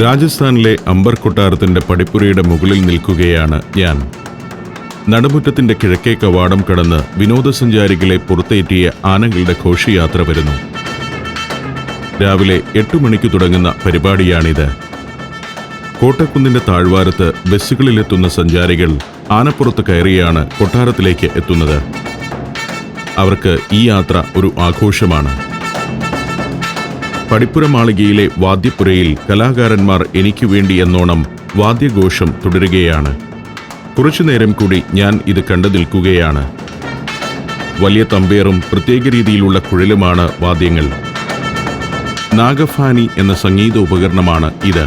രാജസ്ഥാനിലെ അംബർ കൊട്ടാരത്തിന്റെ പടിപ്പുരയുടെ മുകളിൽ നിൽക്കുകയാണ് ഞാൻ. നടുമുറ്റത്തിന്റെ കിഴക്കേ കവാടം കടന്ന് വിനോദസഞ്ചാരികളെ പുറത്തേറ്റിയ ആനകളുടെ ഘോഷയാത്ര വരുന്നു. രാവിലെ 8 മണിക്ക് തുടങ്ങുന്ന പരിപാടിയാണിത്. കോട്ടക്കുന്നിന്റെ താഴ്വാരത്ത് ബസ്സുകളിലെത്തുന്ന സഞ്ചാരികൾ ആനപ്പുറത്ത് കയറിയാണ് കൊട്ടാരത്തിലേക്ക് എത്തുന്നത്. അവർക്ക് ഈ യാത്ര ഒരു ആഘോഷമാണ്. പടിപ്പുര മാളികയിലെ വാദ്യപ്പുരയിൽ കലാകാരന്മാർ എനിക്ക് വേണ്ടി എന്നോണം വാദ്യഘോഷം തുടരുകയാണ്. കുറച്ചുനേരം കൂടി ഞാൻ ഇത് കണ്ടു നിൽക്കുകയാണ്. വലിയ തമ്പേറും പ്രത്യേക രീതിയിലുള്ള കുഴലുമാണ് വാദ്യങ്ങൾ. നാഗഫാനി എന്ന സംഗീത ഉപകരണമാണ് ഇത്.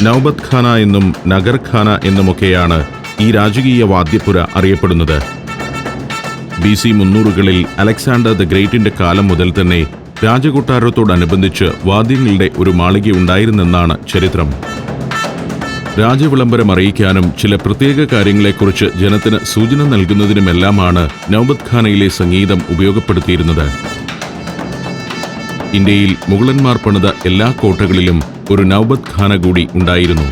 നൗബത് ഖാന എന്നും നഗർ ഖാന എന്നുമൊക്കെയാണ് ഈ രാജകീയ വാദ്യപ്പുര അറിയപ്പെടുന്നത്. BC 300കളിൽ അലക്സാണ്ടർ ദ ഗ്രേറ്റിന്റെ കാലം മുതൽ തന്നെ രാജകൊട്ടാരത്തോടനുബന്ധിച്ച് വാദ്യങ്ങളുടെ ഒരു മാളിക ഉണ്ടായിരുന്നെന്നാണ് ചരിത്രം. രാജവിളംബരം അറിയിക്കാനും ചില പ്രത്യേക കാര്യങ്ങളെക്കുറിച്ച് ജനത്തിന് സൂചന നൽകുന്നതിനുമെല്ലാമാണ് നൗബത് ഖാനയിലെ സംഗീതം ഉപയോഗപ്പെടുത്തിയിരുന്നത്. ഇന്ത്യയിൽ മുഗളന്മാർ പണിത എല്ലാ കോട്ടകളിലും ഒരു നൗബത് ഖാന കൂടി ഉണ്ടായിരുന്നു.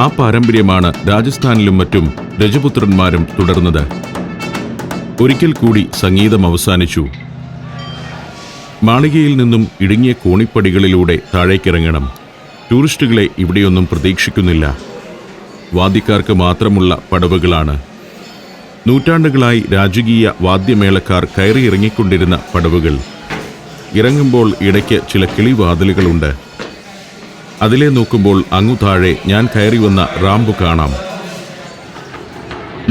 ആ പാരമ്പര്യമാണ് രാജസ്ഥാനിലും മറ്റും രജപുത്രന്മാരും തുടർന്നത്. ഒരിക്കൽ കൂടി സംഗീതം അവസാനിച്ചു. മാളികയിൽ നിന്നും ഇടുങ്ങിയ കോണിപ്പടികളിലൂടെ താഴേക്കിറങ്ങണം. ടൂറിസ്റ്റുകളെ ഇവിടെയൊന്നും പ്രതീക്ഷിക്കുന്നില്ല. വാദ്യക്കാർക്ക് മാത്രമുള്ള പടവുകളാണ്. നൂറ്റാണ്ടുകളായി രാജകീയ വാദ്യമേളക്കാർ കയറിയിറങ്ങിക്കൊണ്ടിരുന്ന പടവുകൾ. ഇറങ്ങുമ്പോൾ ഇടയ്ക്ക് ചില കിളിവാതിലുകളുണ്ട്. അതിലെ നോക്കുമ്പോൾ അങ്ങു താഴെ ഞാൻ കയറി വന്ന റാമ്പ് കാണാം.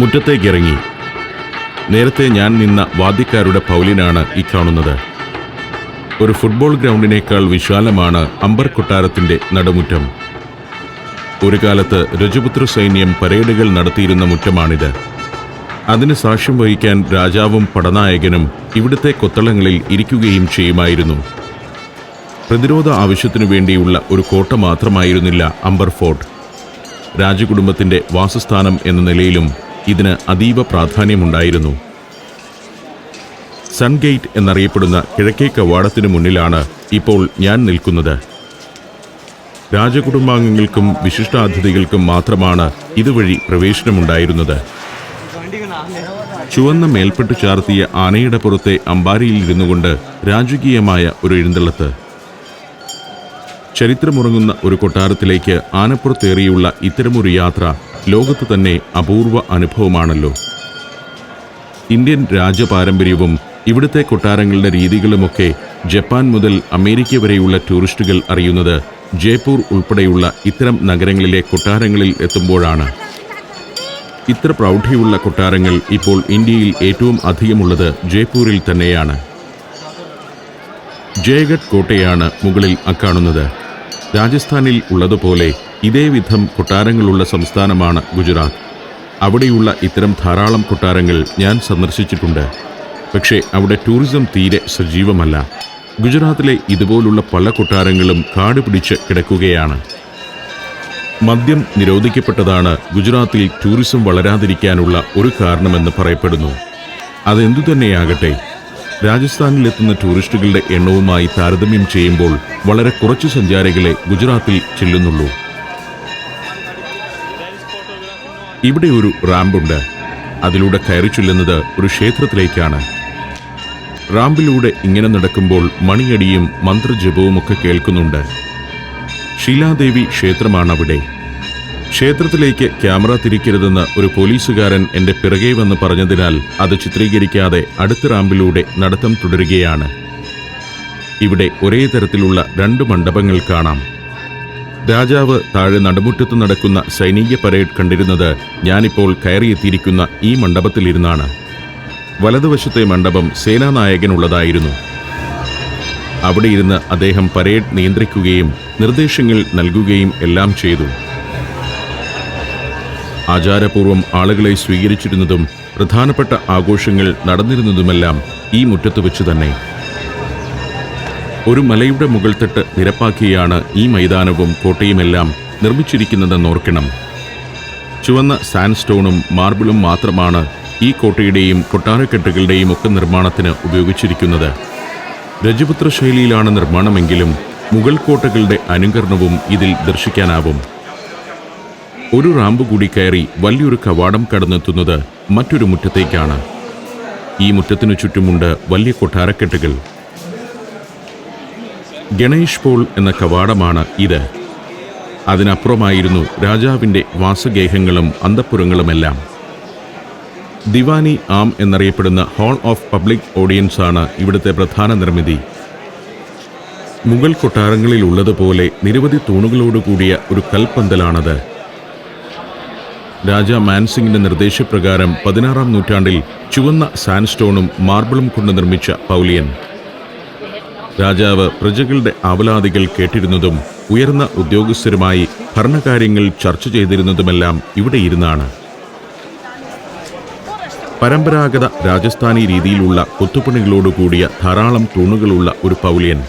മുറ്റത്തേക്കിറങ്ങി. നേരത്തെ ഞാൻ നിന്ന വാദ്യക്കാരുടെ പൗലിനാണ് ഈ കാണുന്നത്. ഒരു ഫുട്ബോൾ ഗ്രൗണ്ടിനേക്കാൾ വിശാലമാണ് അംബർ കൊട്ടാരത്തിന്റെ നടുമുറ്റം. ഒരു കാലത്ത് രജപുത്ര സൈന്യം പരേഡുകൾ നടത്തിയിരുന്ന മുറ്റമാണിത്. അതിന് സാക്ഷ്യം വഹിക്കാൻ രാജാവും പടനായകനും ഇവിടുത്തെ കൊത്തളങ്ങളിൽ ഇരിക്കുകയും ചെയ്യുമായിരുന്നു. പ്രതിരോധ ആവശ്യത്തിനു വേണ്ടിയുള്ള ഒരു കോട്ട മാത്രമായിരുന്നില്ല അംബർ ഫോർട്ട്. രാജകുടുംബത്തിന്റെ വാസസ്ഥാനം എന്ന നിലയിലും ഇതിന് അതീവ പ്രാധാന്യമുണ്ടായിരുന്നു. സൺഗേറ്റ് എന്നറിയപ്പെടുന്ന കിഴക്കേ കവാടത്തിനു മുന്നിലാണ് ഇപ്പോൾ ഞാൻ നിൽക്കുന്നത്. രാജകുടുംബാംഗങ്ങൾക്കും വിശിഷ്ടാതിഥികൾക്കും മാത്രമാണ് ഇതുവഴി പ്രവേശനമുണ്ടായിരുന്നത്. ചുവന്ന മേൽപ്പെട്ട് ചാർത്തിയ ആനയുടെ പുറത്തെ അമ്പാരിയിൽ ഇരുന്നുകൊണ്ട് രാജകീയമായ ഒരു എഴുന്നള്ളത്ത്. ചരിത്രമുറങ്ങുന്ന ഒരു കൊട്ടാരത്തിലേക്ക് ആനപ്പുറത്തേറിയുള്ള ഇത്തരമൊരു യാത്ര ലോകത്ത് തന്നെ അപൂർവ അനുഭവമാണല്ലോ. ഇന്ത്യൻ രാജപാരമ്പര്യവും ഇവിടുത്തെ കൊട്ടാരങ്ങളുടെ രീതികളുമൊക്കെ ജപ്പാൻ മുതൽ അമേരിക്ക വരെയുള്ള ടൂറിസ്റ്റുകൾ അറിയുന്നത് ജയ്പൂർ ഉൾപ്പെടെയുള്ള ഇത്തരം നഗരങ്ങളിലെ കൊട്ടാരങ്ങളിൽ എത്തുമ്പോഴാണ്. ഇത്ര പ്രൗഢിയുള്ള കൊട്ടാരങ്ങൾ ഇപ്പോൾ ഇന്ത്യയിൽ ഏറ്റവും അധികമുള്ളത് ജയ്പൂരിൽ തന്നെയാണ്. ജയഗഡ് കോട്ടയാണ് മുകളിൽ അക്കാണുന്നത്. രാജസ്ഥാനിൽ ഉള്ളതുപോലെ ഇതേവിധം കൊട്ടാരങ്ങളുള്ള സംസ്ഥാനമാണ് ഗുജറാത്ത്. അവിടെയുള്ള ഇത്തരം ധാരാളം കൊട്ടാരങ്ങൾ ഞാൻ സന്ദർശിച്ചിട്ടുണ്ട്. പക്ഷേ അവിടെ ടൂറിസം തീരെ സജീവമല്ല. ഗുജറാത്തിലെ ഇതുപോലുള്ള പല കൊട്ടാരങ്ങളും കാട് പിടിച്ച് കിടക്കുകയാണ്. മദ്യം നിരോധിക്കപ്പെട്ടതാണ് ഗുജറാത്തിൽ ടൂറിസം വളരാതിരിക്കാനുള്ള ഒരു കാരണമെന്ന് പറയപ്പെടുന്നു. അതെന്തുതന്നെയാകട്ടെ, രാജസ്ഥാനിലെത്തുന്ന ടൂറിസ്റ്റുകളുടെ എണ്ണവുമായി താരതമ്യം ചെയ്യുമ്പോൾ വളരെ കുറച്ച് സഞ്ചാരികളെ ഗുജറാത്തിൽ ചെല്ലുന്നുള്ളൂ. ഇവിടെ ഒരു റാമ്പുണ്ട്. അതിലൂടെ കയറി ചെല്ലുന്നത് ഒരു ക്ഷേത്രത്തിലേക്കാണ്. റാമ്പിലൂടെ ഇങ്ങനെ നടക്കുമ്പോൾ മണിയടിയും മന്ത്രജപവുമൊക്കെ കേൾക്കുന്നുണ്ട്. ശീലാദേവി ക്ഷേത്രമാണവിടെ. ക്ഷേത്രത്തിലേക്ക് ക്യാമറ തിരിക്കരുതെന്ന് ഒരു പോലീസുകാരൻ എൻ്റെ പിറകെ വന്ന് പറഞ്ഞതിനാൽ അത് ചിത്രീകരിക്കാതെ അടുത്ത റാമ്പിലൂടെ നടത്തം തുടരുകയാണ്. ഇവിടെ ഒരേ തരത്തിലുള്ള 2 മണ്ഡപങ്ങൾ കാണാം. രാജാവ് താഴെ നടുമുറ്റത്ത് നടക്കുന്ന സൈനിക പരേഡ് കണ്ടിരുന്നത് ഞാനിപ്പോൾ കയറിയെത്തിയിരിക്കുന്ന ഈ മണ്ഡപത്തിലിരുന്നാണ്. വലതുവശത്തെ മണ്ഡപം സേനാനായകനുള്ളതായിരുന്നു. അവിടെ ഇരുന്ന് അദ്ദേഹം പരേഡ് നിയന്ത്രിക്കുകയും നിർദ്ദേശങ്ങൾ നൽകുകയും എല്ലാം ചെയ്തു. ആചാരപൂർവം ആളുകളെ സ്വീകരിച്ചിരുന്നതും പ്രധാനപ്പെട്ട ആഘോഷങ്ങൾ നടന്നിരുന്നതുമെല്ലാം ഈ മുറ്റത്ത് വെച്ച് തന്നെ. ഒരു മലയുടെ മുകൾ തട്ട് നിരപ്പാക്കിയാണ് ഈ മൈതാനവും കോട്ടയുമെല്ലാം നിർമ്മിച്ചിരിക്കുന്നതെന്നോർക്കണം. ചുവന്ന സാൻഡ്സ്റ്റോണും മാർബിളും മാത്രമാണ് ഈ കോട്ടയുടെയും കൊട്ടാരക്കെട്ടുകളുടെയും ഒക്കെ നിർമ്മാണത്തിന് ഉപയോഗിച്ചിരിക്കുന്നത്. രജപുത്ര ശൈലിയിലാണ് നിർമ്മാണമെങ്കിലും മുഗൾ കോട്ടകളുടെ അനുകരണവും ഇതിൽ ദർശിക്കാനാവും. ഒരു റാമ്പ് കൂടി കയറി വലിയൊരു കവാടം കടന്നെത്തുന്നത് മറ്റൊരു മുറ്റത്തേക്കാണ്. ഈ മുറ്റത്തിനു ചുറ്റുമുണ്ട് വലിയ കൊട്ടാരക്കെട്ടുകൾ. ഗണേഷ് പോൾ എന്ന കവാടമാണ് ഇത്. അതിനപ്പുറമായിരുന്നു രാജാവിൻ്റെ വാസഗേഹങ്ങളും അന്തഃപുരങ്ങളുമെല്ലാം. ദിവാനി ആം എന്നറിയപ്പെടുന്ന ഹാൾ ഓഫ് പബ്ലിക് ഓഡിയൻസ് ആണ് ഇവിടുത്തെ പ്രധാന നിർമ്മിതി. മുഗൾ കൊട്ടാരങ്ങളിലുള്ളതുപോലെ നിരവധി തൂണുകളോടുകൂടിയ ഒരു കൽപ്പന്തലാണത്. രാജാ മാൻസിംഗിന്റെ നിർദ്ദേശപ്രകാരം 16-ാം നൂറ്റാണ്ടിൽ ചുവന്ന സാൻഡ്സ്റ്റോണും മാർബിളും കൊണ്ട് നിർമ്മിച്ച പൗലിയൻ. രാജാവ് പ്രജകളുടെ ആവലാതികൾ കേട്ടിരുന്നതും ഉയർന്ന ഉദ്യോഗസ്ഥരുമായി ഭരണകാര്യങ്ങൾ ചർച്ച ചെയ്തിരുന്നതുമെല്ലാം ഇവിടെ ഇരുന്നാണ്. പരമ്പരാഗത രാജസ്ഥാനി രീതിയിലുള്ള കൊത്തുപണികളോടുകൂടിയ ധാരാളം തൂണുകളുള്ള ഒരു പൗലിയൻ.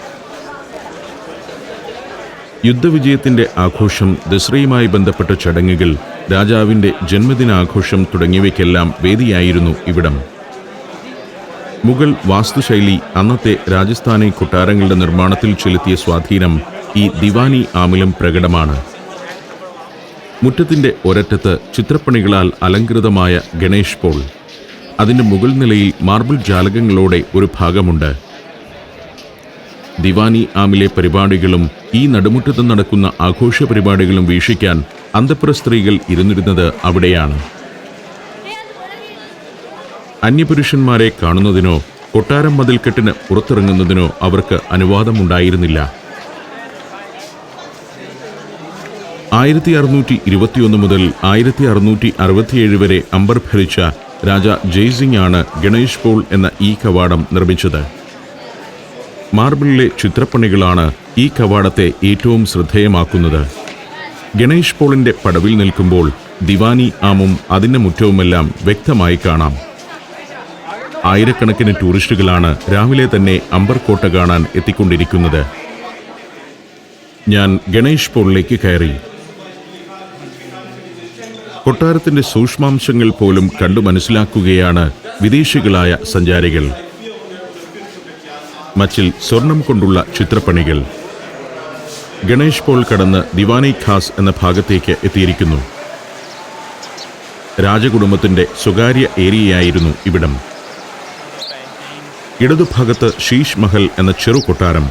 യുദ്ധവിജയത്തിന്റെ ആഘോഷം, ദസറയുമായി ബന്ധപ്പെട്ട ചടങ്ങുകൾ, രാജാവിൻ്റെ ജന്മദിനാഘോഷം തുടങ്ങിയവയ്ക്കെല്ലാം വേദിയായിരുന്നു ഇവിടം. മുഗൾ വാസ്തുശൈലി അന്നത്തെ രാജസ്ഥാനി കൊട്ടാരങ്ങളുടെ നിർമ്മാണത്തിൽ ചെലുത്തിയ സ്വാധീനം ഈ ദിവാനി ആമിലും പ്രകടമാണ്. മുറ്റത്തിൻ്റെ ഒരറ്റത്ത് ചിത്രപ്പണികളാൽ അലങ്കൃതമായ ഗണേഷ് പോൾ. അതിൻ്റെ മുകൾ നിലയിൽ മാർബിൾ ജാലകങ്ങളോടെ ഒരു ഭാഗമുണ്ട്. ദിവാനി ആമിലെ പരിപാടികളും ഈ നടുമുറ്റത്ത് നടക്കുന്ന ആഘോഷ പരിപാടികളും വീക്ഷിക്കാൻ അന്തഃപുര സ്ത്രീകൾ ഇരുന്നിരുന്നത് അവിടെയാണ്. അന്യപുരുഷന്മാരെ കാണുന്നതിനോ കൊട്ടാരം മതിൽക്കെട്ടിന് പുറത്തിറങ്ങുന്നതിനോ അവർക്ക് അനുവാദമുണ്ടായിരുന്നില്ല. 1621 മുതൽ 1667 വരെ അംബർ ഭരിച്ച രാജ ജയ്സിംഗ് ആണ് ഗണേഷ് പോൾ എന്ന ഈ കവാടം നിർമ്മിച്ചത്. മാർബിളിലെ ചിത്രപ്പണികളാണ് ഈ കവാടത്തെ ഏറ്റവും ശ്രദ്ധേയമാക്കുന്നത്. ഗണേഷ് പോളിന്റെ പടവിൽ നിൽക്കുമ്പോൾ ദിവാനി ആമും അതിൻ്റെ മുറ്റവുമെല്ലാം വ്യക്തമായി കാണാം. ആയിരക്കണക്കിന് ടൂറിസ്റ്റുകളാണ് രാവിലെ തന്നെ അംബർ കോട്ട കാണാൻ എത്തിക്കൊണ്ടിരിക്കുന്നത്. ഞാൻ ഗണേഷ് പോളിലേക്ക് കയറി. കൊട്ടാരത്തിന്റെ സൂക്ഷ്മാംശങ്ങൾ പോലും കണ്ടു മനസ്സിലാക്കുകയാണ് വിദേശികളായ സഞ്ചാരികൾ. മച്ചിൽ സ്വർണം കൊണ്ടുള്ള ചിത്രപ്പണികൾ. ഗണേഷ് പോൾ കടന്ന് ദിവാനി ഖാസ് എന്ന ഭാഗത്തേക്ക് എത്തിയിരിക്കുന്നു. രാജകുടുംബത്തിന്റെ സ്വകാര്യ ഏരിയയായിരുന്നു ഇവിടം. ഇടതുഭാഗത്ത് ശീഷ് മഹൽ എന്ന ചെറു കൊട്ടാരം.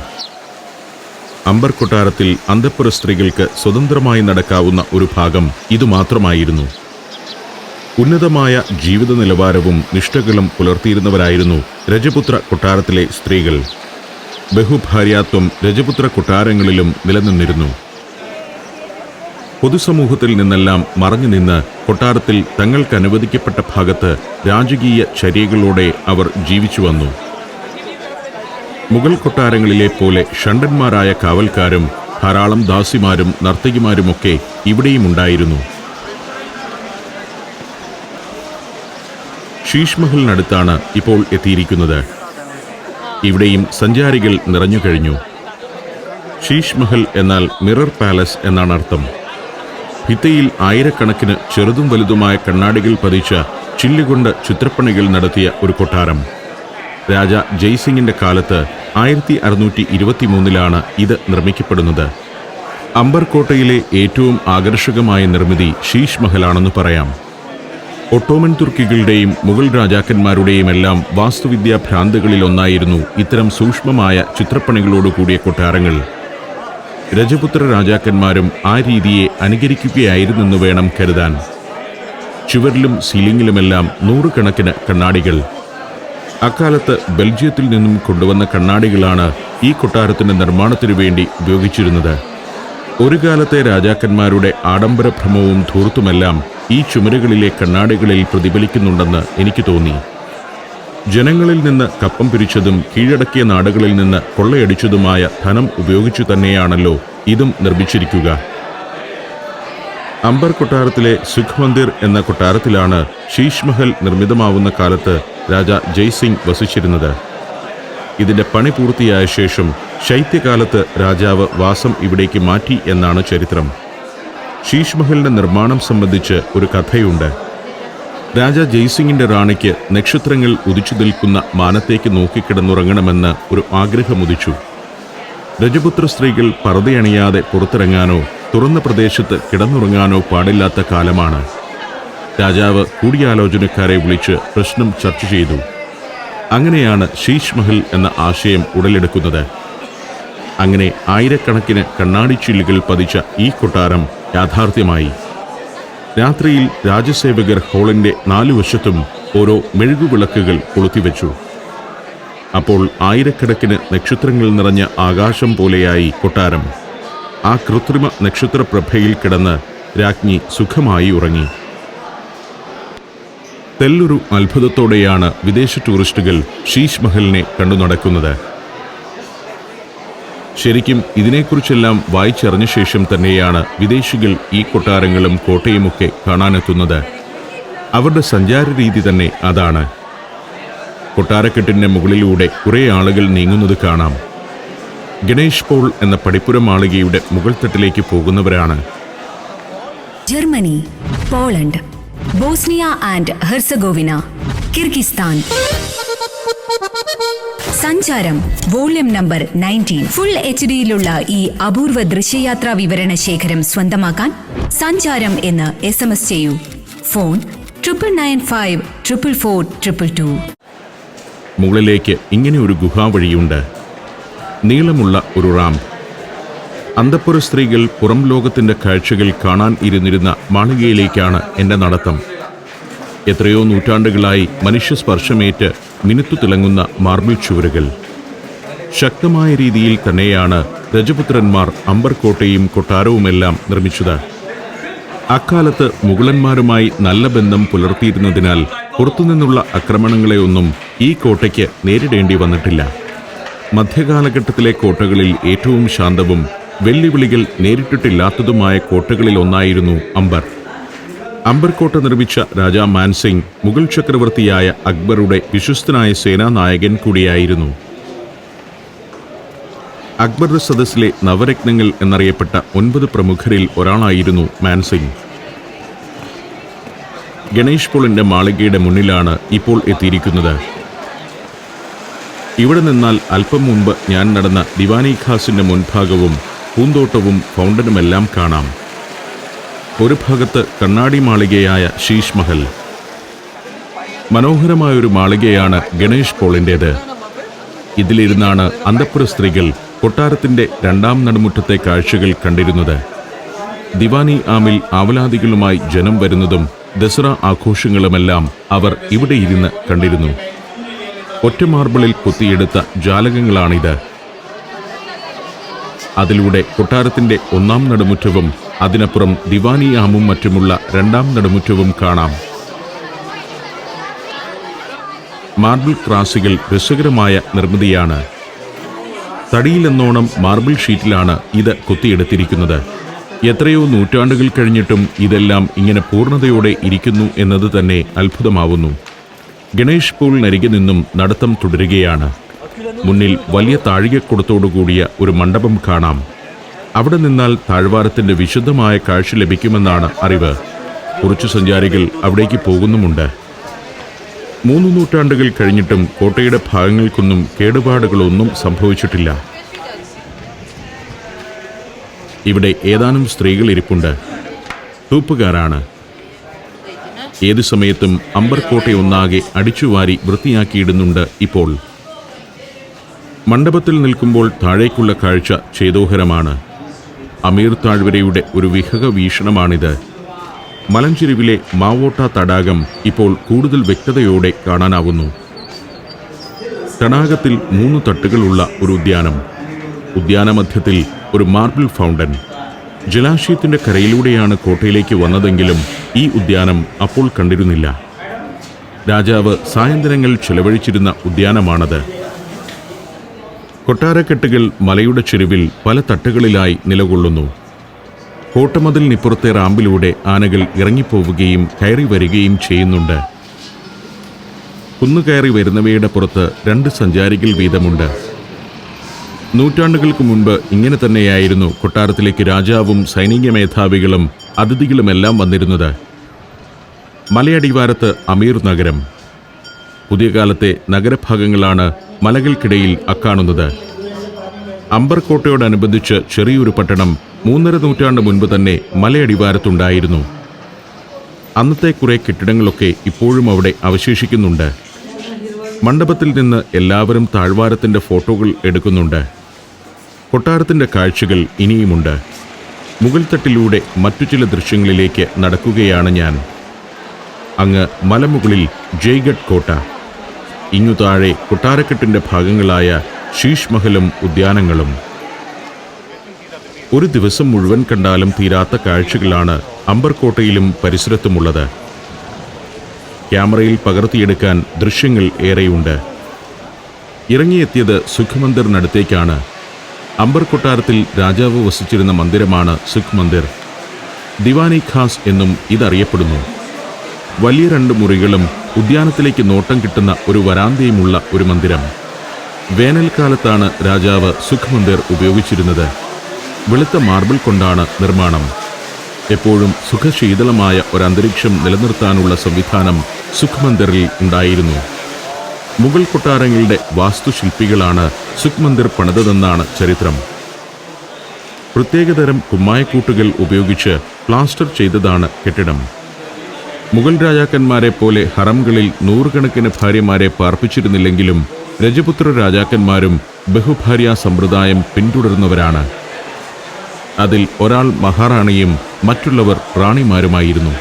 അംബർ കൊട്ടാരത്തിൽ അന്തഃപുര സ്ത്രീകൾക്ക് സ്വതന്ത്രമായി നടക്കാവുന്ന ഒരു ഭാഗം ഇതുമാത്രമായിരുന്നു. ഉന്നതമായ ജീവിത നിലവാരവും നിഷ്ഠകളും പുലർത്തിയിരുന്നവരായിരുന്നു രജപുത്ര കൊട്ടാരത്തിലെ സ്ത്രീകൾ. ബഹുഭാര്യാത്വം രജപുത്ര കൊട്ടാരങ്ങളിലും നിലനിന്നിരുന്നു. പൊതുസമൂഹത്തിൽ നിന്നെല്ലാം മറഞ്ഞു നിന്ന് കൊട്ടാരത്തിൽ തങ്ങൾക്ക് അനുവദിക്കപ്പെട്ട ഭാഗത്ത് രാജകീയ ചര്യകളോടെ അവർ ജീവിച്ചു വന്നു. മുഗൾ കൊട്ടാരങ്ങളിലെ പോലെ ഷണ്ടന്മാരായ കാവൽക്കാരും ധാരാളം ദാസിമാരും നർത്തകിമാരുമൊക്കെ ഇവിടെയും ഉണ്ടായിരുന്നു. ശീഷ് മഹലിനടുത്താണ് ഇപ്പോൾ എത്തിയിരിക്കുന്നത്. ഇവിടെയും സഞ്ചാരികൾ നിറഞ്ഞു കഴിഞ്ഞു. ശീഷ് മഹൽ എന്നാൽ മിറർ പാലസ് എന്നാണ് അർത്ഥം. ഭിത്തിയിൽ ആയിരക്കണക്കിന് ചെറുതും വലുതുമായ കണ്ണാടികൾ പതിച്ച ചില്ലുകൊണ്ട് ചിത്രപ്പണികൾ നടത്തിയ ഒരു കൊട്ടാരം. രാജ ജയ്സിംഗിന്റെ കാലത്ത് 1623 ഇത് നിർമ്മിക്കപ്പെടുന്നത്. അംബർ കോട്ടയിലെ ഏറ്റവും ആകർഷകമായ നിർമ്മിതി ശീഷ് മഹലാണെന്ന് പറയാം. ഒട്ടോമൻ തുർക്കികളുടെയും മുഗൾ രാജാക്കന്മാരുടെയുമെല്ലാം വാസ്തുവിദ്യാ ഭ്രാന്തുകളിലൊന്നായിരുന്നു ഇത്തരം സൂക്ഷ്മമായ ചിത്രപ്പണികളോടുകൂടിയ കൊട്ടാരങ്ങൾ. രജപുത്ര രാജാക്കന്മാരും ആ രീതിയെ അനുകരിക്കുകയായിരുന്നെന്ന് വേണം കരുതാൻ. ചുവരിലും സീലിംഗിലുമെല്ലാം നൂറുകണക്കിന് കണ്ണാടികൾ. അക്കാലത്ത് ബെൽജിയത്തിൽ നിന്നും കൊണ്ടുവന്ന കണ്ണാടികളാണ് ഈ കൊട്ടാരത്തിന്റെ നിർമ്മാണത്തിനു വേണ്ടി ഉപയോഗിച്ചിരുന്നത്. ഒരു കാലത്തെ രാജാക്കന്മാരുടെ ആഡംബരഭ്രമവും ധൂർത്തുമെല്ലാം ഈ ചുമരുകളിലെ കണ്ണാടികളിൽ പ്രതിഫലിക്കുന്നുണ്ടെന്ന് എനിക്ക് തോന്നി. ജനങ്ങളിൽ നിന്ന് കപ്പം പിരിച്ചതും കീഴടക്കിയ നാടുകളിൽ നിന്ന് കൊള്ളയടിച്ചതുമായ ധനം ഉപയോഗിച്ചു തന്നെയാണല്ലോ ഇതും നിർമ്മിച്ചിരിക്കുക. അംബർ കൊട്ടാരത്തിലെ സുഖ് മന്ദിർ എന്ന കൊട്ടാരത്തിലാണ് ശീഷ് മഹൽ നിർമ്മിതമാവുന്ന കാലത്ത് രാജ ജയ്സിംഗ് വസിച്ചിരുന്നത്. ഇതിന്റെ പണി പൂർത്തിയായ ശേഷം ശൈത്യകാലത്ത് രാജാവ് വാസം ഇവിടേക്ക് മാറ്റി എന്നാണ് ചരിത്രം. ശീഷ് മഹലിന്റെ നിർമ്മാണം സംബന്ധിച്ച് ഒരു കഥയുണ്ട്. രാജ ജയ്സിംഗിന്റെ റാണിക്ക് നക്ഷത്രങ്ങൾ ഉദിച്ചു നിൽക്കുന്ന മാനത്തേക്ക് നോക്കിക്കിടന്നുറങ്ങണമെന്ന് ഒരു ആഗ്രഹമുദിച്ചു. രജപുത്ര സ്ത്രീകൾ പർദ്ദയണിയാതെ പുറത്തിറങ്ങാനോ തുറന്ന പ്രദേശത്ത് കിടന്നുറങ്ങാനോ പാടില്ലാത്ത കാലമാണ്. രാജാവ് കൂടിയാലോചനക്കാരെ വിളിച്ച് പ്രശ്നം ചർച്ച ചെയ്തു. അങ്ങനെയാണ് ശീഷ് മഹൽ എന്ന ആശയം ഉടലെടുക്കുന്നത്. അങ്ങനെ ആയിരക്കണക്കിന് കണ്ണാടിച്ചില്ലുകൾ പതിച്ച ഈ കൊട്ടാരം യാഥാർത്ഥ്യമായി. രാത്രിയിൽ രാജസേവകർ ഹാളിന്റെ 4 വശത്തും ഓരോ മെഴുകുവിളക്കുകൾ കൊളുത്തിവെച്ചു. അപ്പോൾ ആയിരക്കണക്കിന് നക്ഷത്രങ്ങൾ നിറഞ്ഞ ആകാശം പോലെയായി കൊട്ടാരം. ആ കൃത്രിമ നക്ഷത്രപ്രഭയിൽ കിടന്ന് രാജ്ഞി സുഖമായി ഉറങ്ങി. തെല്ലൊരു അത്ഭുതത്തോടെയാണ് വിദേശ ടൂറിസ്റ്റുകൾ ശീഷ് മഹലിനെ കണ്ടു നടക്കുന്നത്. ശരിക്കും ഇതിനെക്കുറിച്ചെല്ലാം വായിച്ചറിഞ്ഞ ശേഷം തന്നെയാണ് വിദേശികൾ ഈ കൊട്ടാരങ്ങളും കോട്ടയുമൊക്കെ കാണാനെത്തുന്നത്. അവരുടെ സഞ്ചാര രീതി തന്നെ അതാണ്. കൊട്ടാരക്കെട്ടിന്റെ മുകളിലൂടെ കുറേ ആളുകൾ നീങ്ങുന്നത് കാണാം. ഗണേഷ് പോൾ എന്ന പടിപ്പുര മാളികയുടെ മുകൾ തട്ടിലേക്ക് പോകുന്നവരാണ്. Germany, Poland, Bosnia and Herzegovina, Kyrgyzstan. സഞ്ചാരം വോള്യം നമ്പർ 19. ഫുൾ HD-യിലുള്ള ഈ അപൂർവ ദൃശ്യയാത്രാ വിവരണ ശേഖരം സ്വന്തമാക്കാൻ സഞ്ചാരം എന്ന് SMS ചെയ്യൂ. ഫോൺ 9995 444 222. മുകളിലേക്ക് ഇങ്ങനെ ഒരു ഗുഹാവഴിയുണ്ട്. നീളമുള്ള ഒരു റാമ്പ്. അന്തഃപുര സ്ത്രീകൾ പുറം ലോകത്തിന്റെ കാഴ്ചകൾ കാണാൻ ഇരുന്നിരുന്ന മാളികയിലേക്കാണ് എൻ്റെ നടത്തം. എത്രയോ നൂറ്റാണ്ടുകളായി മനുഷ്യസ്പർശമേറ്റ് മിനുത്തു തിളങ്ങുന്ന മാർബിൾ ചുവരുകൾ. ശക്തമായ രീതിയിൽ തന്നെയാണ് രജപുത്രന്മാർ അംബർ കോട്ടയും കൊട്ടാരവുമെല്ലാം നിർമ്മിച്ചത്. അക്കാലത്ത് മുഗളന്മാരുമായി നല്ല ബന്ധം പുലർത്തിയിരുന്നതിനാൽ പുറത്തുനിന്നുള്ള ആക്രമണങ്ങളെയൊന്നും ഈ കോട്ടയ്ക്ക് നേരിടേണ്ടി വന്നിട്ടില്ല. മധ്യകാലഘട്ടത്തിലെ കോട്ടകളിൽ ഏറ്റവും ശാന്തവും വെല്ലുവിളികൾ നേരിട്ടിട്ടില്ലാത്തതുമായ കോട്ടകളിൽ ഒന്നായിരുന്നു അംബർ. അംബർ കോട്ട നിർമ്മിച്ച രാജാ മാൻസിംഗ് മുഗൾ ചക്രവർത്തിയായ അക്ബറുടെ വിശ്വസ്തനായ സേനാനായകൻ കൂടിയായിരുന്നു. അക്ബറുടെ സദസ്സിലെ നവരത്നങ്ങൾ എന്നറിയപ്പെട്ട 9 പ്രമുഖരിൽ ഒരാളായിരുന്നു മാൻസിംഗ്. ഗണേഷ് പോളിന്റെ മാളികയുടെ മുന്നിലാണ് ഇപ്പോൾ എത്തിയിരിക്കുന്നത്. ഇവിടെ നിന്നാൽ അല്പം മുമ്പ് ഞാൻ നടന്ന ദിവാനി ഖാസിന്റെ മുൻഭാഗവും പൂന്തോട്ടവും ഫൗണ്ടനുമെല്ലാം കാണാം. ഒരു ഭാഗത്ത് കണ്ണാടി മാളികയായ ശീഷ് മഹൽ. മനോഹരമായൊരു മാളികയാണ് ഗണേഷ് പോളിൻ്റേത്. ഇതിലിരുന്നാണ് അന്തഃപുര സ്ത്രീകൾ കൊട്ടാരത്തിന്റെ 2ാം നടുമുറ്റത്തെ കാഴ്ചകൾ കണ്ടിരുന്നത്. ദിവാനി ആമിൽ ആവലാദികളുമായി ജനം വരുന്നതും ദസറ ആഘോഷങ്ങളുമെല്ലാം അവർ ഇവിടെ ഇരുന്ന് കണ്ടിരുന്നു. ഒറ്റ മാർബിളിൽ കൊത്തിയെടുത്ത ജാലകങ്ങളാണിത്. അതിലൂടെ കൊട്ടാരത്തിന്റെ 1ാം നടുമുറ്റവും അതിനപ്പുറം ദിവാനി ആമും മറ്റുമുള്ള 2ാം നടുമുറ്റവും കാണാം. മാർബിൾ ക്രാസുകൾ രസകരമായ നിർമ്മിതിയാണ്. തടിയിലെന്നോണം മാർബിൾ ഷീറ്റിലാണ് ഇത് കൊത്തിയെടുത്തിരിക്കുന്നത്. എത്രയോ നൂറ്റാണ്ടുകൾ കഴിഞ്ഞിട്ടും ഇതെല്ലാം ഇങ്ങനെ പൂർണ്ണതയോടെ ഇരിക്കുന്നു എന്നത് തന്നെ അത്ഭുതമാവുന്നു. ഗണേഷ് പോളിനരികെ നിന്നും നടത്തം തുടരുകയാണ്. മുന്നിൽ വലിയ താഴികക്കുടത്തോടുകൂടിയ ഒരു മണ്ഡപം കാണാം. അവിടെ നിന്നാൽ താഴ്വാരത്തിന്റെ വിശുദ്ധമായ കാഴ്ച ലഭിക്കുമെന്നാണ് അറിവ്. കുറച്ചു സഞ്ചാരികൾ അവിടേക്ക് പോകുന്നുമുണ്ട്. 3 നൂറ്റാണ്ടുകൾ കഴിഞ്ഞിട്ടും കോട്ടയുടെ ഭാഗങ്ങൾക്കൊന്നും കേടുപാടുകളൊന്നും സംഭവിച്ചിട്ടില്ല. ഇവിടെ ഏതാനും സ്ത്രീകൾ ഇരിപ്പുണ്ട്. തൂപ്പുകാരാണ്. ഏതു സമയത്തും അംബർ കോട്ടയൊന്നാകെ അടിച്ചുവാരി വൃത്തിയാക്കിയിടുന്നുണ്ട് ഇപ്പോൾ. മണ്ഡപത്തിൽ നിൽക്കുമ്പോൾ താഴേക്കുള്ള കാഴ്ച ചേതോഹരമാണ്. അമീർ താഴ്വരയുടെ ഒരു വിഹക വീക്ഷണമാണിത്. മലഞ്ചെരുവിലെ മാവോട്ട തടാകം ഇപ്പോൾ കൂടുതൽ വ്യക്തതയോടെ കാണാനാവുന്നു. തടാകത്തിൽ 3 തട്ടുകളുള്ള ഒരു ഉദ്യാനം. ഉദ്യാനമധ്യത്തിൽ ഒരു മാർബിൾ ഫൗണ്ടൻ. ജലാശയത്തിന്റെ കരയിലൂടെയാണ് കോട്ടയിലേക്ക് വന്നതെങ്കിലും ഈ ഉദ്യാനം അപ്പോൾ കണ്ടിരുന്നില്ല. രാജാവ് സായന്തനങ്ങൾ ചെലവഴിച്ചിരുന്ന ഉദ്യാനമാണത്. കൊട്ടാരക്കെട്ടുകൾ മലയുടെ ചെരുവിൽ പല തട്ടുകളിലായി നിലകൊള്ളുന്നു. കോട്ടമതിലിനിപ്പുറത്തെ റാമ്പിലൂടെ ആനകൾ ഇറങ്ങിപ്പോവുകയും കയറി വരികയും ചെയ്യുന്നുണ്ട്. കുന്നുകയറി വരുന്നവയുടെ പുറത്ത് 2 സഞ്ചാരികൾ വീതമുണ്ട്. നൂറ്റാണ്ടുകൾക്ക് മുൻപ് ഇങ്ങനെ തന്നെയായിരുന്നു കൊട്ടാരത്തിലേക്ക് രാജാവും സൈനിക മേധാവികളും അതിഥികളുമെല്ലാം വന്നിരുന്നത്. മലയടിവാരത്ത് അമീർ നഗരം. പുതിയ കാലത്തെ നഗരഭാഗങ്ങളാണ് മലകൾക്കിടയിൽ അക്കാണുന്നത്. അംബർകോട്ടയോടനുബന്ധിച്ച് ചെറിയൊരു പട്ടണം 3.5 നൂറ്റാണ്ട് മുൻപ് തന്നെ മലയടിവാരത്തുണ്ടായിരുന്നു. അന്നത്തെ കുറെ കെട്ടിടങ്ങളൊക്കെ ഇപ്പോഴും അവിടെ അവശേഷിക്കുന്നുണ്ട്. മണ്ഡപത്തിൽ നിന്ന് എല്ലാവരും താഴ്വാരത്തിൻ്റെ ഫോട്ടോകൾ എടുക്കുന്നുണ്ട്. കൊട്ടാരത്തിൻ്റെ കാഴ്ചകൾ ഇനിയുമുണ്ട്. മുകൾ തട്ടിലൂടെ മറ്റു ചില ദൃശ്യങ്ങളിലേക്ക് നടക്കുകയാണ് ഞാൻ. അങ്ങ് മലമുകളിൽ ജയ്ഗഡ് കോട്ട, ഇങ്ങു താഴെ കൊട്ടാരക്കെട്ടിൻ്റെ ഭാഗങ്ങളായ ശീഷ് മഹലും ഉദ്യാനങ്ങളും. ഒരു ദിവസം മുഴുവൻ കണ്ടാലും തീരാത്ത കാഴ്ചകളാണ് അംബർകോട്ടയിലും പരിസരത്തുമുള്ളത്. ക്യാമറയിൽ പകർത്തിയെടുക്കാൻ ദൃശ്യങ്ങൾ ഏറെയുണ്ട്. ഇറങ്ങിയെത്തിയത് സുഖ് മന്ദിറിനടുത്തേക്കാണ്. അംബർ കൊട്ടാരത്തിൽ രാജാവ് വസിച്ചിരുന്ന മന്ദിരമാണ് സുഖ് മന്ദിർ. ദിവാനി ഖാസ് എന്നും ഇതറിയപ്പെടുന്നു. വലിയ 2 മുറികളും ഉദ്യാനത്തിലേക്ക് നോട്ടം കിട്ടുന്ന ഒരു വരാന്തയുമുള്ള ഒരു മന്ദിരം. വേനൽക്കാലത്താണ് രാജാവ് സുഖ് മന്ദിർ ഉപയോഗിച്ചിരുന്നത്. വെളുത്ത മാർബിൾ കൊണ്ടാണ് നിർമ്മാണം. എപ്പോഴും സുഖശീതളമായ ഒരന്തരീക്ഷം നിലനിർത്താനുള്ള സംവിധാനം സുഖ് മന്ദിറിൽ ഉണ്ടായിരുന്നു. മുഗൾ കൊട്ടാരങ്ങളുടെ വാസ്തുശില്പികളാണ് സുഖ് മന്ദിർ പണിതതെന്നാണ് ചരിത്രം. പ്രത്യേകതരം കുമ്മായക്കൂട്ടുകൾ ഉപയോഗിച്ച് പ്ലാസ്റ്റർ ചെയ്തതാണ് കെട്ടിടം. മുഗൾ രാജാക്കന്മാരെ പോലെ ഹറംകളിൽ 100 കണക്കിന് ഭാര്യമാരെ പാർപ്പിച്ചിരുന്നില്ലെങ്കിലും രജപുത്ര രാജാക്കന്മാരും ബഹുഭാര്യാ സമ്പ്രദായം പിന്തുടർന്നവരാണ്. അതിൽ ഒരാൾ മഹാറാണിയും മറ്റുള്ളവർ റാണിമാരുമായിരുന്നു.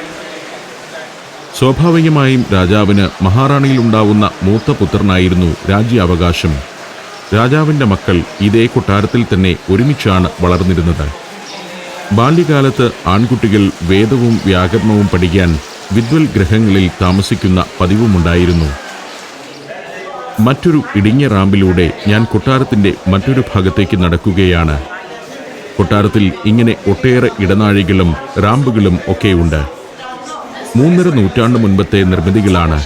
സ്വാഭാവികമായും രാജാവിന് മഹാറാണിയിലുണ്ടാവുന്ന മൂത്ത പുത്രനായിരുന്നു രാജ്യാവകാശം. രാജാവിൻ്റെ മക്കൾ ഇതേ കൊട്ടാരത്തിൽ തന്നെ ഒരുമിച്ചാണ് വളർന്നിരുന്നത്. ബാല്യകാലത്ത് ആൺകുട്ടികൾ വേദവും വ്യാകരണവും പഠിക്കാൻ വിദ്വൽ ഗ്രഹങ്ങളിൽ താമസിക്കുന്ന പതിവുമുണ്ടായിരുന്നു. മറ്റൊരു ഇടുങ്ങിയ റാമ്പിലൂടെ ഞാൻ കൊട്ടാരത്തിൻ്റെ മറ്റൊരു ഭാഗത്തേക്ക് നടക്കുകയാണ്. കൊട്ടാരത്തിൽ ഇങ്ങനെ ഒട്ടേറെ ഇടനാഴികളും റാമ്പുകളും ഒക്കെയുണ്ട്. 3.5 നൂറ്റാണ്ട് മുൻപത്തെ നിർമ്മിതികളാണ്.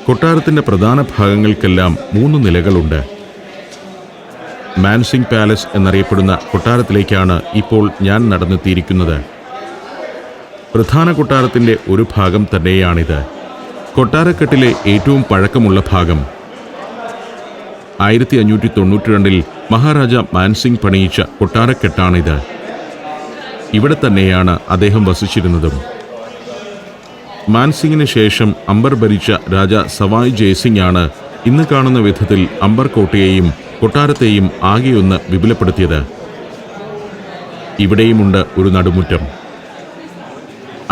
കൊട്ടാരത്തിൻ്റെ പ്രധാന ഭാഗങ്ങൾക്കെല്ലാം 3 നിലകളുണ്ട്. മാൻസിംഗ് പാലസ് എന്നറിയപ്പെടുന്ന കൊട്ടാരത്തിലേക്കാണ് ഇപ്പോൾ ഞാൻ നടന്നെത്തിയിരിക്കുന്നത്. പ്രധാന കൊട്ടാരത്തിൻ്റെ ഒരു ഭാഗം തന്നെയാണിത്. കൊട്ടാരക്കെട്ടിലെ ഏറ്റവും പഴക്കമുള്ള ഭാഗം. 1592 മഹാരാജ മാൻസിംഗ് പണിയിച്ച കൊട്ടാരക്കെട്ടാണിത്. ഇവിടെ തന്നെയാണ് അദ്ദേഹം വസിച്ചിരുന്നതും. മാൻസിംഗിന് ശേഷം അംബർ ഭരിച്ച രാജ സവായ് ജയ്സിംഗ് ആണ് ഇന്ന് കാണുന്ന വിധത്തിൽ അംബർ കോട്ടയെയും കൊട്ടാരത്തെയും ആകെയൊന്ന് വിപുലപ്പെടുത്തിയത്. ഇവിടെയുമുണ്ട് ഒരു നടുമുറ്റം.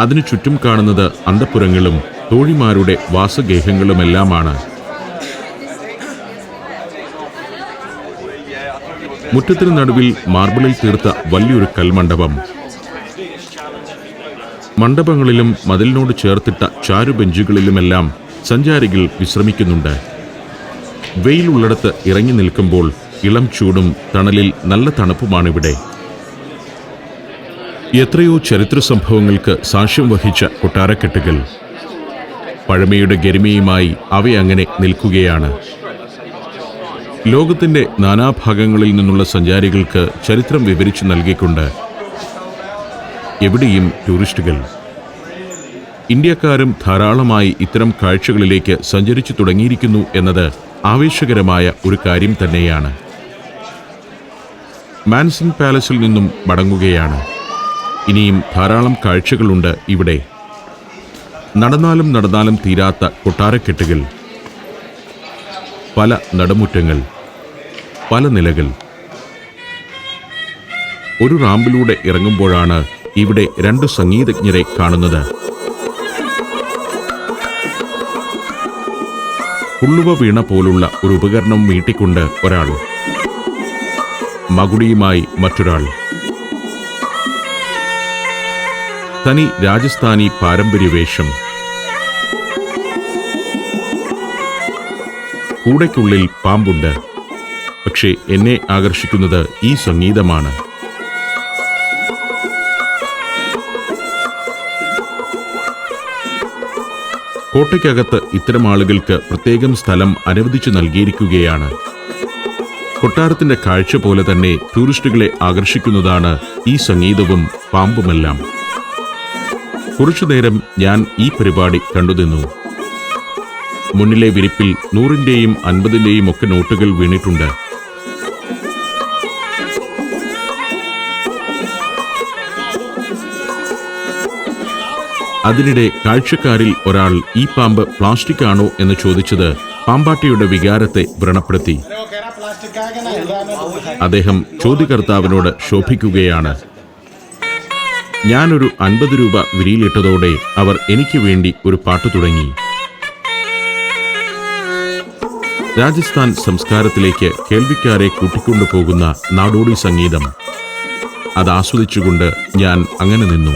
അതിനു ചുറ്റും കാണുന്നത് അന്തഃപുരങ്ങളും തോഴിമാരുടെ വാസഗേഹങ്ങളുമെല്ലാമാണ്. മുറ്റത്തിനു നടുവിൽ മാർബിളിൽ തീർത്ത വലിയൊരു കൽമണ്ഡപം. മണ്ഡപങ്ങളിലും മതിലിനോട് ചേർത്തിട്ട ചാരുബെഞ്ചുകളിലുമെല്ലാം സഞ്ചാരികൾ വിശ്രമിക്കുന്നുണ്ട്. വെയിലുള്ളിടത്ത് ഇറങ്ങി നിൽക്കുമ്പോൾ ഇളം ചൂടും തണലിൽ നല്ല തണുപ്പുമാണിവിടെ. എത്രയോ ചരിത്ര സംഭവങ്ങൾക്ക് സാക്ഷ്യം വഹിച്ച കൊട്ടാരക്കെട്ടുകൾ. പഴമയുടെ ഗരിമയുമായി അവയങ്ങനെ നിൽക്കുകയാണ്. ലോകത്തിൻ്റെ നാനാഭാഗങ്ങളിൽ നിന്നുള്ള സഞ്ചാരികൾക്ക് ചരിത്രം വിവരിച്ചു നൽകിക്കൊണ്ട് എവിടെയും ടൂറിസ്റ്റുകൾ. ഇന്ത്യക്കാരും ധാരാളമായി ഇത്തരം കാഴ്ചകളിലേക്ക് സഞ്ചരിച്ചു തുടങ്ങിയിരിക്കുന്നു എന്നത് ആവേശകരമായ ഒരു കാര്യം തന്നെയാണ്. മാൻസിംഗ് പാലസിൽ നിന്നും മടങ്ങുകയാണ്. ഇനിയും ധാരാളം കാഴ്ചകളുണ്ട് ഇവിടെ. നടന്നാലും നടന്നാലും തീരാത്ത കൊട്ടാരക്കെട്ടുകൾ, പല നടുമുറ്റങ്ങൾ, പല നിലകൾ. ഒരു റാമ്പിലൂടെ ഇറങ്ങുമ്പോഴാണ് ഇവിടെ 2 സംഗീതജ്ഞരെ കാണുന്നത്. പുള്ളുവ വീണ പോലുള്ള ഒരു ഉപകരണം മീട്ടിക്കൊണ്ട് ഒരാൾ, മകുടിയുമായി മറ്റൊരാൾ. തനി രാജസ്ഥാനി പാരമ്പര്യവേഷം. കൂടയ്ക്കുള്ളിൽ പാമ്പുണ്ട്. പക്ഷേ എന്നെ ആകർഷിക്കുന്നത് ഈ സംഗീതമാണ്. കോട്ടയ്ക്കകത്ത് ഇത്തരം ആളുകൾക്ക് പ്രത്യേകം സ്ഥലം അനുവദിച്ചു നൽകിയിരിക്കുകയാണ്. കൊട്ടാരത്തിന്റെ കാഴ്ച പോലെ തന്നെ ടൂറിസ്റ്റുകളെ ആകർഷിക്കുന്നതാണ് ഈ സംഗീതവും പാമ്പുമെല്ലാം. കുറച്ചുനേരം ഞാൻ ഈ പരിപാടി കണ്ടുനിന്നു. മുന്നിലെ വിരിപ്പിൽ 100-ന്റെയും 50-ന്റെയും ഒക്കെ നോട്ടുകൾ വീണിട്ടുണ്ട്. അതിനിടെ കാഴ്ചക്കാരിൽ ഒരാൾ ഈ പാമ്പ് പ്ലാസ്റ്റിക് ആണോ എന്ന് ചോദിച്ചത് പാമ്പാട്ടിയുടെ വികാരത്തെ വ്രണപ്പെടുത്തി. അദ്ദേഹം ചോദ്യകർത്താവിനോട് ശോഭിക്കുകയാണ്. ഞാനൊരു 50 രൂപ വിരിയിലിട്ടതോടെ അവർ എനിക്ക് വേണ്ടി ഒരു പാട്ട് തുടങ്ങി. രാജസ്ഥാൻ സംസ്കാരത്തിലേക്ക് കേൾവിക്കാരെ കൂട്ടിക്കൊണ്ടുപോകുന്ന നാടോടി സംഗീതം. അത് ആസ്വദിച്ചുകൊണ്ട് ഞാൻ അങ്ങനെ നിന്നു.